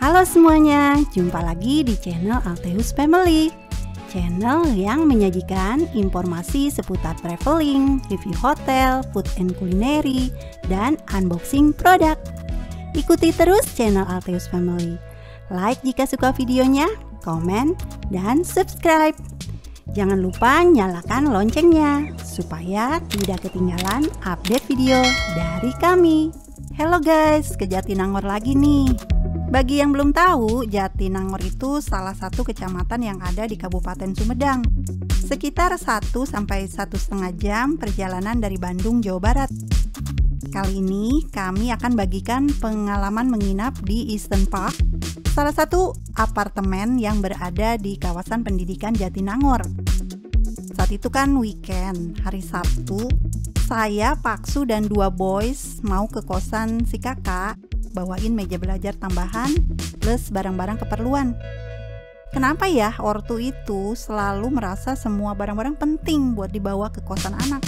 Halo semuanya, jumpa lagi di channel Alteus Family. Channel yang menyajikan informasi seputar traveling, review hotel, food and culinary, dan unboxing produk. Ikuti terus channel Alteus Family. Like jika suka videonya, komen, dan subscribe. Jangan lupa nyalakan loncengnya supaya tidak ketinggalan update video dari kami. Hello guys, ke Jatinangor lagi nih. Bagi yang belum tahu, Jatinangor itu salah satu kecamatan yang ada di Kabupaten Sumedang. Sekitar 1-1,5 jam perjalanan dari Bandung, Jawa Barat. Kali ini kami akan bagikan pengalaman menginap di Eastern Park, salah satu apartemen yang berada di kawasan pendidikan Jatinangor. Saat itu kan weekend, hari Sabtu, saya, Pak Su, dan 2 boys mau ke kosan si kakak, bawain meja belajar tambahan plus barang-barang keperluan. Kenapa ya ortu itu selalu merasa semua barang-barang penting buat dibawa ke kosan anak?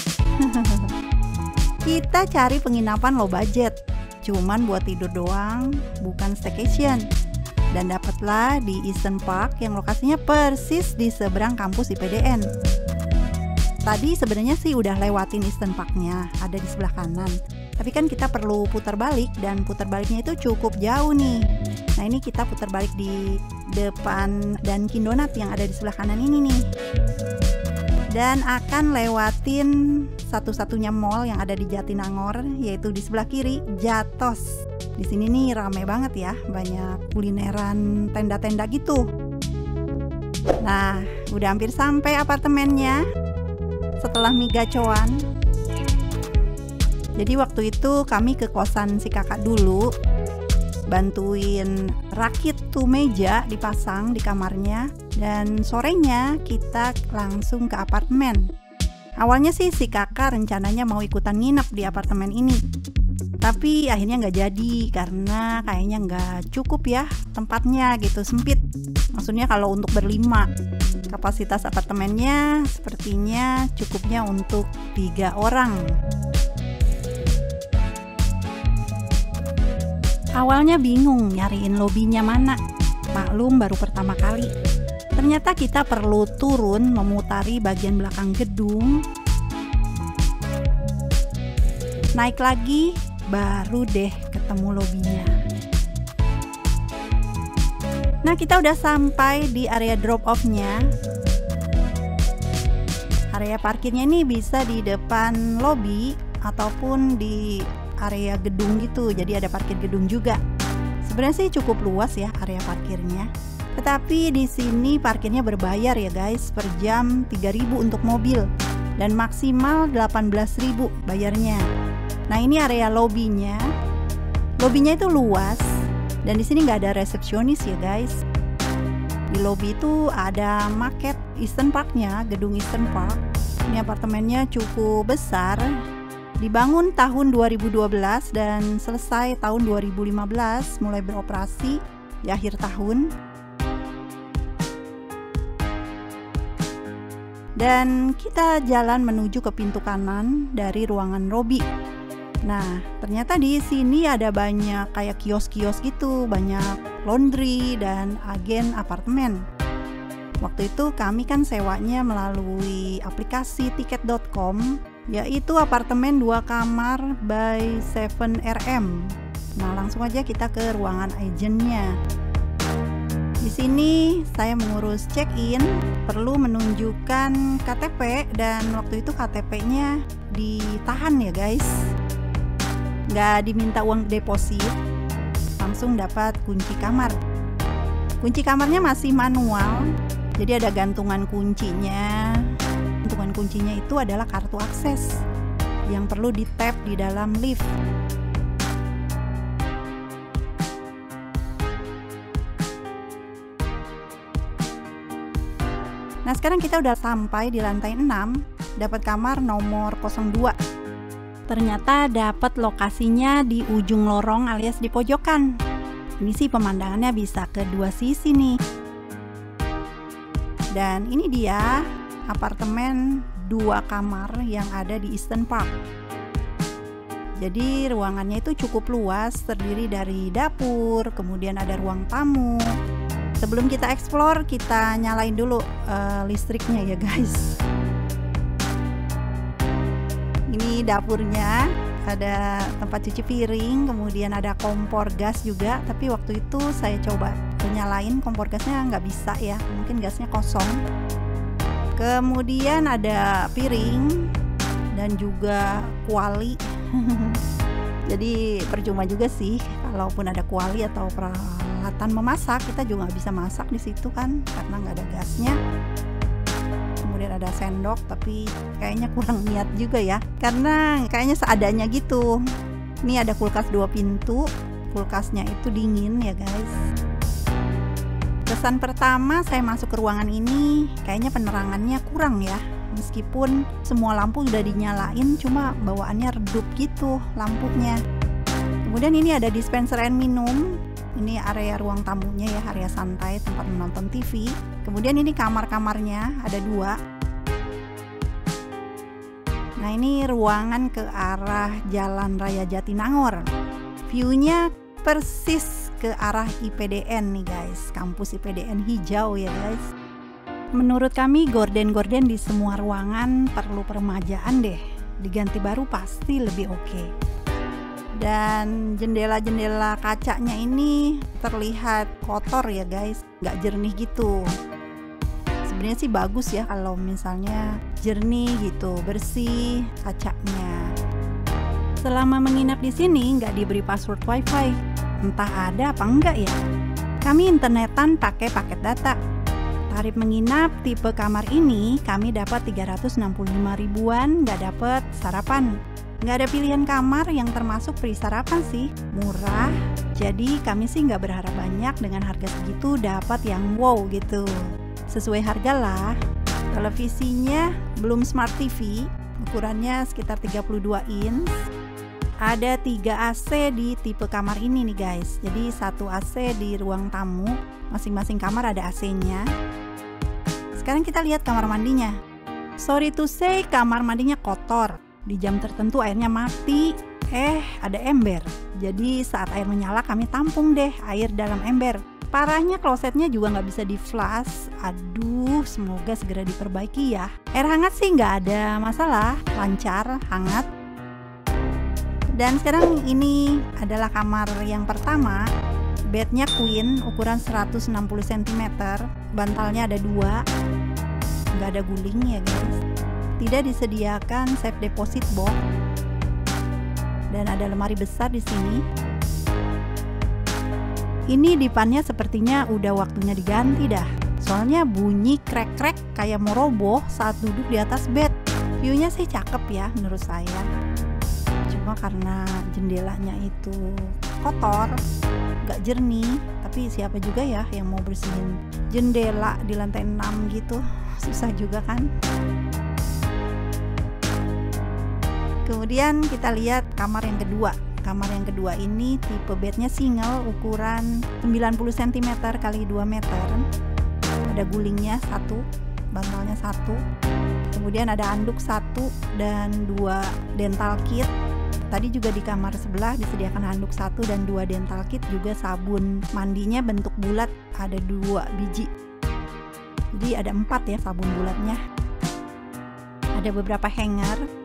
Kita cari penginapan low budget, cuman buat tidur doang, bukan staycation. Dan dapatlah di Eastern Park yang lokasinya persis di seberang kampus IPDN. Tadi sebenarnya sih udah lewatin Eastern Park-nya, ada di sebelah kanan. Tapi kan kita perlu putar balik, dan putar baliknya itu cukup jauh nih. Nah ini kita putar balik di depan Dunkin Donut yang ada di sebelah kanan ini nih. Dan akan lewatin satu-satunya mall yang ada di Jatinangor, yaitu di sebelah kiri, Jatos. Di sini nih rame banget ya, banyak kulineran, tenda-tenda gitu. Nah, udah hampir sampai apartemennya setelah mie gacoan. Jadi waktu itu kami ke kosan si kakak dulu, bantuin rakit tuh meja dipasang di kamarnya, dan sorenya kita langsung ke apartemen. Awalnya sih si kakak rencananya mau ikutan nginep di apartemen ini, tapi akhirnya nggak jadi karena kayaknya nggak cukup ya tempatnya gitu, sempit. Maksudnya kalau untuk berlima, kapasitas apartemennya sepertinya cukupnya untuk 3 orang. Awalnya bingung nyariin lobinya mana, maklum baru pertama kali. Ternyata kita perlu turun memutari bagian belakang gedung, naik lagi, baru deh ketemu lobinya. Nah kita udah sampai di area drop off-nya. Area parkirnya ini bisa di depan lobi ataupun di area gedung gitu, jadi ada parkir gedung juga. Sebenarnya sih cukup luas ya area parkirnya. Tetapi di sini parkirnya berbayar ya guys, per jam 3.000 untuk mobil dan maksimal 18.000 bayarnya. Nah ini area lobinya. Lobinya itu luas dan di sini nggak ada resepsionis ya guys. Di lobi itu ada market Eastern Park-nya, gedung Eastern Park. Ini apartemennya cukup besar. Dibangun tahun 2012 dan selesai tahun 2015, mulai beroperasi di akhir tahun. Dan kita jalan menuju ke pintu kanan dari ruangan Robi. Nah, ternyata di sini ada banyak kayak kios-kios gitu, banyak laundry dan agen apartemen. Waktu itu kami kan sewanya melalui aplikasi tiket.com, yaitu apartemen 2 kamar by 7RM. Nah, langsung aja kita ke ruangan agentnya. Di sini saya mengurus check-in, perlu menunjukkan KTP, dan waktu itu KTP-nya ditahan ya guys. Nggak diminta uang deposit, langsung dapat kunci kamar. Kunci kamarnya masih manual, jadi ada gantungan kuncinya. Gantungan kuncinya itu adalah kartu akses yang perlu di-tap di dalam lift. Nah sekarang kita udah sampai di lantai 6, dapat kamar nomor 02. Ternyata dapat lokasinya di ujung lorong alias di pojokan. Ini sih pemandangannya bisa ke 2 sisi nih. Dan ini dia apartemen 2 kamar yang ada di Eastern Park. Jadi ruangannya itu cukup luas, terdiri dari dapur, kemudian ada ruang tamu. Sebelum kita explore, kita nyalain dulu listriknya ya guys. Ini dapurnya, ada tempat cuci piring, kemudian ada kompor gas juga. Tapi waktu itu saya coba nyalain kompor gasnya nggak bisa ya, mungkin gasnya kosong. Kemudian ada piring dan juga kuali. Jadi percuma juga sih kalaupun ada kuali atau peralatan memasak, kita juga nggak bisa masak di situ kan karena nggak ada gasnya. Kemudian ada sendok, tapi kayaknya kurang niat juga ya, karena kayaknya seadanya gitu. Ini ada kulkas 2 pintu, kulkasnya itu dingin ya guys. Kesan pertama saya masuk ke ruangan ini, kayaknya penerangannya kurang ya. Meskipun semua lampu udah dinyalain, cuma bawaannya redup gitu lampunya. Kemudian ini ada dispenser air minum. Ini area ruang tamunya ya, area santai tempat menonton TV. Kemudian ini kamar-kamarnya ada 2. Nah ini ruangan ke arah Jalan Raya Jatinangor. View-nya persis ke arah IPDN nih guys, kampus IPDN hijau ya guys. Menurut kami gorden-gorden di semua ruangan perlu peremajaan deh, diganti baru pasti lebih oke. Dan jendela-jendela kacanya ini terlihat kotor ya guys, nggak jernih gitu. Sebenarnya sih bagus ya kalau misalnya jernih gitu, bersih kacanya. Selama menginap di sini nggak diberi password wifi, entah ada apa enggak ya. Kami internetan pakai paket data. Tarif menginap tipe kamar ini kami dapat 365 ribuan, nggak dapat sarapan. Nggak ada pilihan kamar yang termasuk free sarapan sih, murah. Jadi kami sih nggak berharap banyak, dengan harga segitu dapat yang wow gitu. Sesuai harga lah. Televisinya belum smart TV, ukurannya sekitar 32 inch. Ada 3 AC di tipe kamar ini nih guys. Jadi 1 AC di ruang tamu, masing-masing kamar ada AC-nya. Sekarang kita lihat kamar mandinya. Sorry to say, kamar mandinya kotor. Di jam tertentu airnya mati. Ada ember. Jadi saat air menyala kami tampung deh air dalam ember. Parahnya klosetnya juga nggak bisa di flush. Aduh, semoga segera diperbaiki ya. Air hangat sih nggak ada masalah, lancar, hangat. Dan sekarang ini adalah kamar yang pertama. Bednya queen, ukuran 160 cm, bantalnya ada 2, nggak ada guling ya guys. Tidak disediakan safe deposit box, dan ada lemari besar di sini. Ini dipannya sepertinya udah waktunya diganti dah, soalnya bunyi krek-krek kayak mau roboh saat duduk di atas bed. View-nya sih cakep ya menurut saya, cuma karena jendelanya itu kotor, gak jernih. Tapi siapa juga ya yang mau bersihin jendela di lantai 6 gitu, susah juga kan. Kemudian kita lihat kamar yang kedua. Kamar yang kedua ini tipe bednya single, ukuran 90 cm kali 2 meter. Ada gulingnya 1, bantalnya 1. Kemudian ada anduk 1 dan 2 dental kit. Tadi juga di kamar sebelah disediakan handuk 1 dan 2 dental kit, juga sabun mandinya bentuk bulat, ada 2 biji. Jadi ada 4 ya sabun bulatnya. Ada beberapa hanger.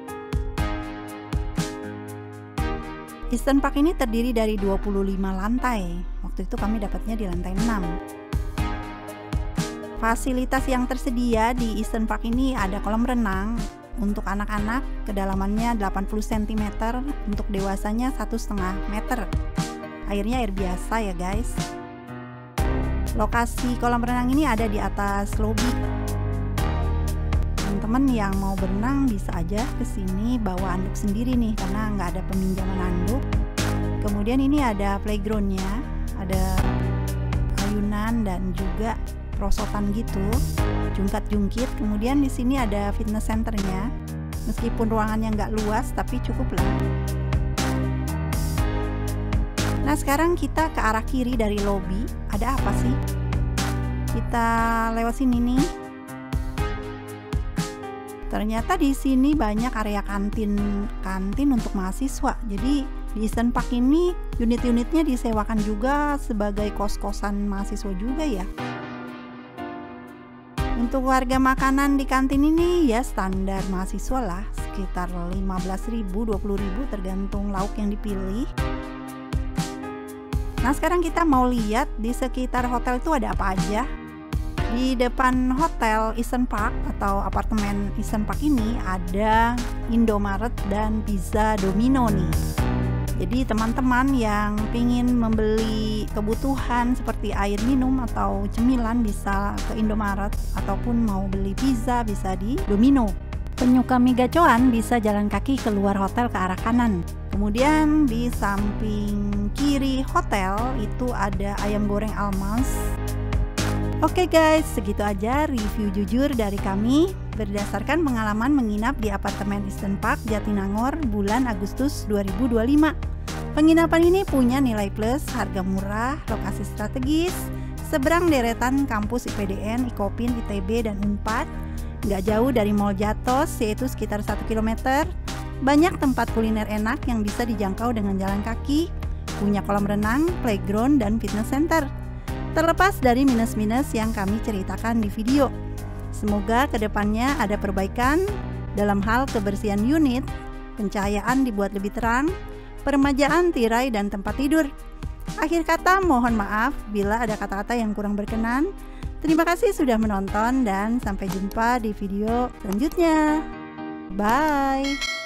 Eastern Park ini terdiri dari 25 lantai. Waktu itu kami dapatnya di lantai 6. Fasilitas yang tersedia di Eastern Park ini ada kolam renang untuk anak-anak, kedalamannya 80 cm, untuk dewasanya 1,5 meter. Airnya air biasa ya guys. Lokasi kolam renang ini ada di atas lobi. Teman-teman yang mau berenang bisa aja ke sini bawa anduk sendiri nih, karena nggak ada peminjaman anduk. Kemudian ini ada playgroundnya, ada ayunan dan juga perosotan gitu, jungkat-jungkit. Kemudian di sini ada fitness centernya, meskipun ruangannya nggak luas tapi cukup lah. Nah sekarang kita ke arah kiri dari lobi. Ada apa sih? Kita lewat sini nih. Ternyata di sini banyak area kantin untuk mahasiswa. Jadi di Eastern Park ini unit-unitnya disewakan juga sebagai kos-kosan mahasiswa juga ya. Untuk harga makanan di kantin ini ya standar mahasiswa lah, sekitar 15.000, 20.000 tergantung lauk yang dipilih. Nah sekarang kita mau lihat di sekitar hotel itu ada apa aja. Di depan hotel Eastern Park atau apartemen Eastern Park ini ada Indomaret dan Pizza Domino nih. Jadi teman-teman yang ingin membeli kebutuhan seperti air minum atau cemilan bisa ke Indomaret, ataupun mau beli pizza bisa di Domino. Penyuka mie gacoan bisa jalan kaki keluar hotel ke arah kanan. Kemudian di samping kiri hotel itu ada ayam goreng Almas. Oke guys, segitu aja review jujur dari kami berdasarkan pengalaman menginap di apartemen Eastern Park Jatinangor bulan Agustus 2025. Penginapan ini punya nilai plus, harga murah, lokasi strategis, seberang deretan kampus IPDN, IKOPIN, ITB, dan UNPAD, nggak jauh dari Mall Jatos yaitu sekitar 1 km, banyak tempat kuliner enak yang bisa dijangkau dengan jalan kaki, punya kolam renang, playground, dan fitness center. Terlepas dari minus-minus yang kami ceritakan di video. Semoga kedepannya ada perbaikan dalam hal kebersihan unit, pencahayaan dibuat lebih terang, peremajaan tirai dan tempat tidur. Akhir kata mohon maaf bila ada kata-kata yang kurang berkenan. Terima kasih sudah menonton dan sampai jumpa di video selanjutnya. Bye.